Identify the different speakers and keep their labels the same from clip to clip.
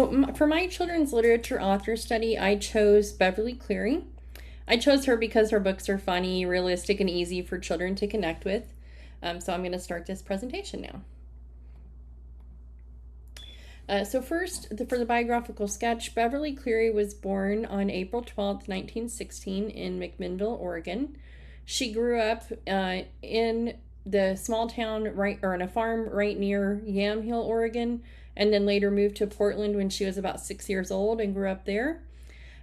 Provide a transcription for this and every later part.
Speaker 1: So for my children's literature author study, I chose Beverly Cleary. I chose her because her books are funny, realistic, and easy for children to connect with. So I'm going to start this presentation now. So first, for the biographical sketch, Beverly Cleary was born on April 12th, 1916 in McMinnville, Oregon. She grew up in the small town in a farm right near Yamhill, Oregon, and then later moved to Portland when she was about 6 years old and grew up there.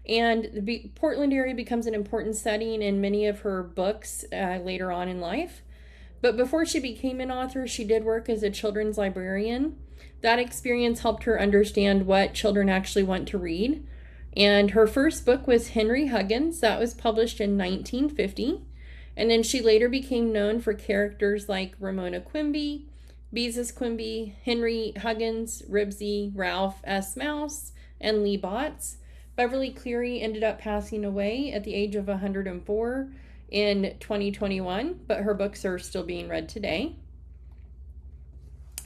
Speaker 1: And the Portland area becomes an important setting in many of her books later on in life. But before she became an author, she did work as a children's librarian. That experience helped her understand what children actually want to read. And her first book was Henry Huggins. That was published in 1950. And then she later became known for characters like Ramona Quimby, Beezus Quimby, Henry Huggins, Ribsy, Ralph S. Mouse, and Lee Botts. Beverly Cleary ended up passing away at the age of 104 in 2021, but her books are still being read today.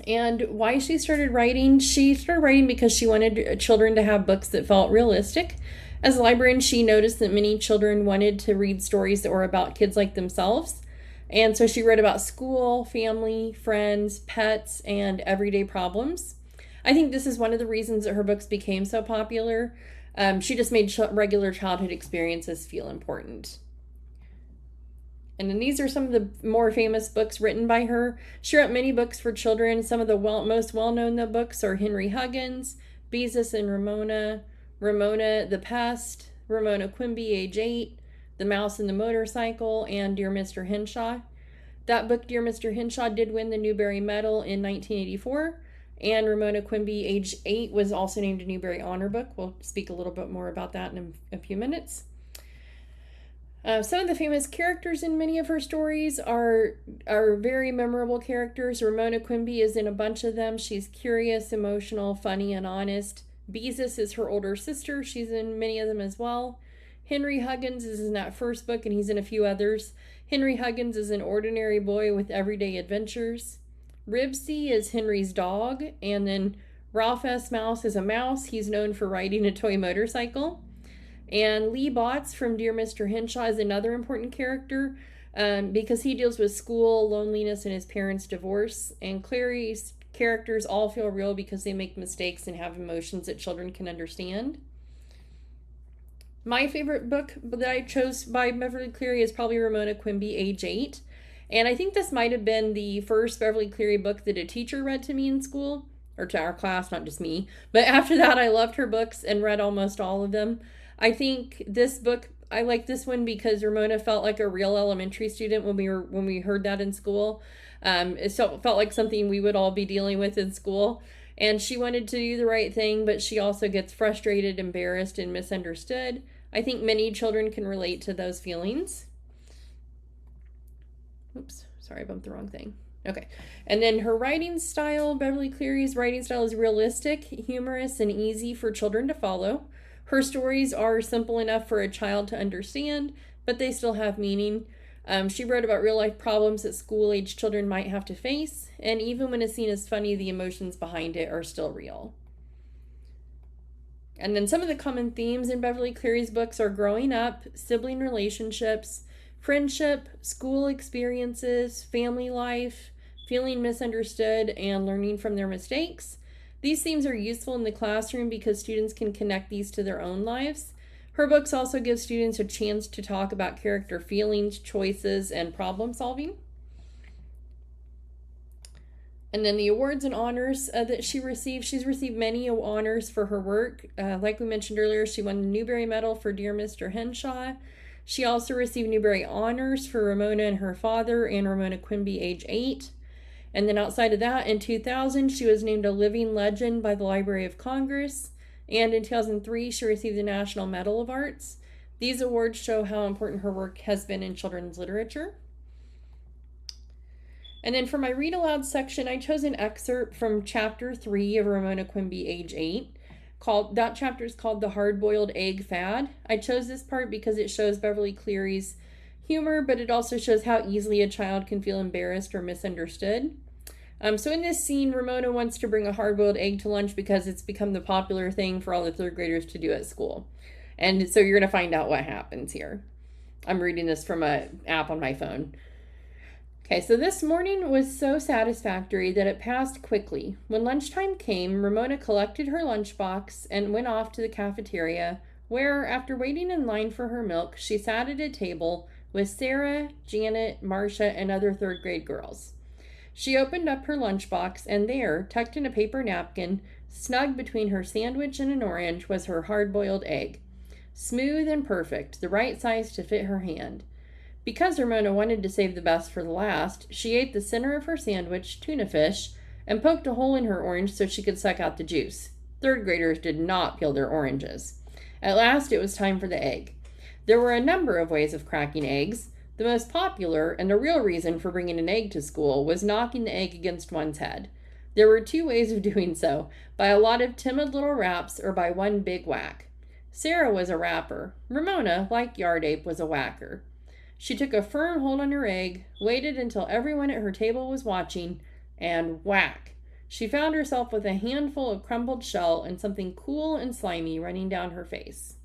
Speaker 1: And why she started writing because she wanted children to have books that felt realistic. As a librarian, she noticed that many children wanted to read stories that were about kids like themselves. And so she wrote about school, family, friends, pets, and everyday problems. I think this is one of the reasons that her books became so popular. She just made regular childhood experiences feel important. And then these are some of the more famous books written by her. She wrote many books for children. Some of the most well-known books are Henry Huggins, Beezus and Ramona, Ramona the Pest, Ramona Quimby, age 8, The Mouse and the Motorcycle, and Dear Mr. Henshaw. That book, Dear Mr. Henshaw, did win the Newbery Medal in 1984. And Ramona Quimby, age 8, was also named a Newbery Honor Book. We'll speak a little bit more about that in a few minutes. Some of the famous characters in many of her stories are very memorable characters. Ramona Quimby is in a bunch of them. She's curious, emotional, funny, and honest. Beezus is her older sister. She's in many of them as well. Henry Huggins is in that first book, and he's in a few others. Henry Huggins is an ordinary boy with everyday adventures. Ribsy is Henry's dog, and then Ralph S. Mouse is a mouse. He's known for riding a toy motorcycle. And Lee Botts from Dear Mr. Henshaw is another important character because he deals with school, loneliness, and his parents' divorce. And Cleary's characters all feel real because they make mistakes and have emotions that children can understand. My favorite book that I chose by Beverly Cleary is probably Ramona Quimby, age 8. And I think this might have been the first Beverly Cleary book that a teacher read to me in school, or to our class, not just me. But after that, I loved her books and read almost all of them. I think this book, I like this one because Ramona felt like a real elementary student when we heard that in school. It felt like something we would all be dealing with in school. And she wanted to do the right thing, but she also gets frustrated, embarrassed, and misunderstood. I think many children can relate to those feelings. Oops, sorry, I bumped the wrong thing. Okay. And then her writing style, Beverly Cleary's writing style is realistic, humorous, and easy for children to follow. Her stories are simple enough for a child to understand, but they still have meaning. She wrote about real-life problems that school-age children might have to face, and even when a scene is funny, the emotions behind it are still real. And then some of the common themes in Beverly Cleary's books are growing up, sibling relationships, friendship, school experiences, family life, feeling misunderstood, and learning from their mistakes. These themes are useful in the classroom because students can connect these to their own lives. Her books also give students a chance to talk about character feelings, choices, and problem solving. And then the awards and honors that she's received many honors for her work. Like we mentioned earlier, she won the Newbery Medal for Dear Mr. Henshaw. She also received Newbery honors for Ramona and her father and Ramona Quimby, age 8. And then outside of that, in 2000, she was named a living legend by the Library of Congress. And in 2003, she received the National Medal of Arts. These awards show how important her work has been in children's literature. And then for my read aloud section, I chose an excerpt from chapter 3 of Ramona Quimby, age 8. That chapter is called The Hard-Boiled Egg Fad. I chose this part because it shows Beverly Cleary's humor, but it also shows how easily a child can feel embarrassed or misunderstood. So in this scene, Ramona wants to bring a hard-boiled egg to lunch because it's become the popular thing for all the third graders to do at school. And so you're going to find out what happens here. I'm reading this from an app on my phone. Okay, so this morning was so satisfactory that it passed quickly. When lunchtime came, Ramona collected her lunchbox and went off to the cafeteria, where, after waiting in line for her milk, she sat at a table with Sarah, Janet, Marcia, and other third grade girls. She opened up her lunchbox, and there, tucked in a paper napkin, snug between her sandwich and an orange, was her hard-boiled egg. Smooth and perfect, the right size to fit her hand. Because Ramona wanted to save the best for the last, she ate the center of her sandwich, tuna fish, and poked a hole in her orange so she could suck out the juice. Third graders did not peel their oranges. At last, it was time for the egg. There were a number of ways of cracking eggs. The most popular, and the real reason for bringing an egg to school, was knocking the egg against one's head. There were 2 ways of doing so, by a lot of timid little raps or by one big whack. Sarah was a rapper. Ramona, like Yard Ape, was a whacker. She took a firm hold on her egg, waited until everyone at her table was watching, and whack! She found herself with a handful of crumbled shell and something cool and slimy running down her face.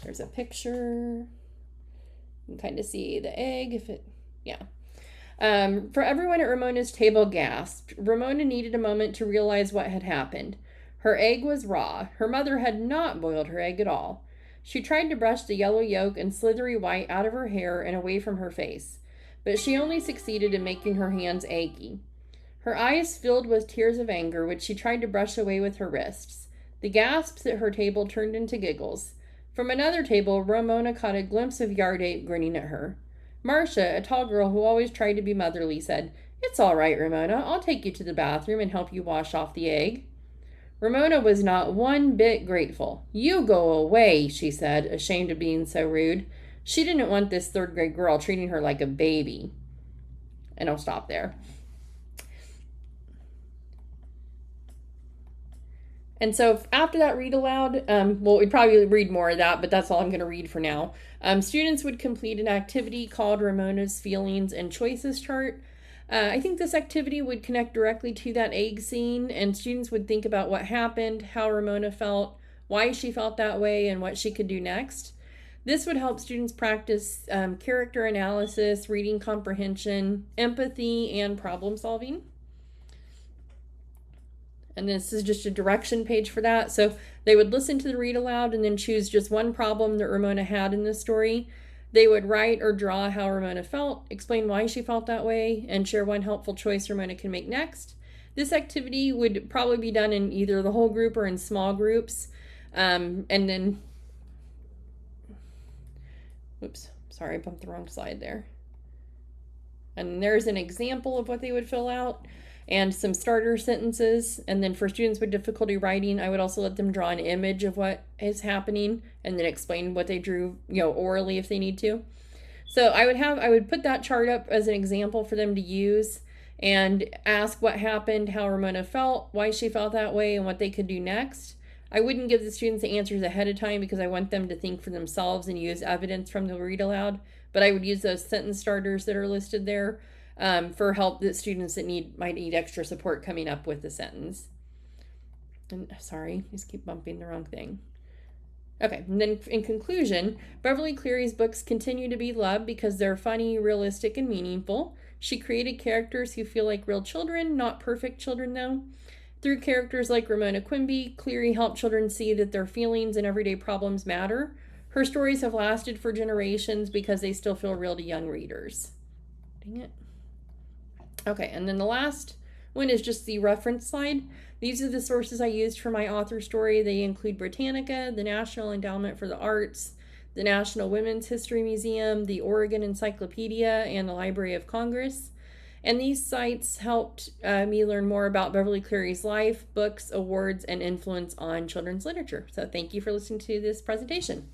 Speaker 1: There's a picture. You can kind of see the egg if it, yeah. For everyone at Ramona's table gasped. Ramona needed a moment to realize what had happened. Her egg was raw. Her mother had not boiled her egg at all. She tried to brush the yellow yolk and slithery white out of her hair and away from her face, but she only succeeded in making her hands achy. Her eyes filled with tears of anger, which she tried to brush away with her wrists. The gasps at her table turned into giggles. From another table, Ramona caught a glimpse of Yard Ape grinning at her. Marcia, a tall girl who always tried to be motherly, said, "It's all right, Ramona. I'll take you to the bathroom and help you wash off the egg." Ramona was not one bit grateful. "You go away," she said, ashamed of being so rude. She didn't want this third grade girl treating her like a baby. And I'll stop there. And so after that read aloud, we'd probably read more of that, but that's all I'm going to read for now. Students would complete an activity called Ramona's Feelings and Choices Chart. I think this activity would connect directly to that egg scene, and students would think about what happened, how Ramona felt, why she felt that way, and what she could do next. This would help students practice character analysis, reading comprehension, empathy, and problem solving. And this is just a direction page for that. So they would listen to the read aloud and then choose just one problem that Ramona had in the story. They would write or draw how Ramona felt, explain why she felt that way, and share one helpful choice Ramona can make next. This activity would probably be done in either the whole group or in small groups. And then, oops, sorry, I bumped the wrong slide there. And there's an example of what they would fill out and some starter sentences. And then for students with difficulty writing, I would also let them draw an image of what is happening and then explain what they drew, orally if they need to. So I would put that chart up as an example for them to use and ask what happened, how Ramona felt, why she felt that way, and what they could do next. I wouldn't give the students the answers ahead of time because I want them to think for themselves and use evidence from the read aloud, but I would use those sentence starters that are listed there for help that students that might need extra support coming up with the sentence. And sorry, just keep bumping the wrong thing. Okay, and then in conclusion, Beverly Cleary's books continue to be loved because they're funny, realistic, and meaningful. She created characters who feel like real children, not perfect children though. Through characters like Ramona Quimby, Cleary helped children see that their feelings and everyday problems matter. Her stories have lasted for generations because they still feel real to young readers. Dang it. Okay, and then the last one is just the reference slide. These are the sources I used for my author story. They include Britannica, the National Endowment for the Arts, the National Women's History Museum, the Oregon Encyclopedia, and the Library of Congress. And these sites helped me learn more about Beverly Cleary's life, books, awards, and influence on children's literature. So thank you for listening to this presentation.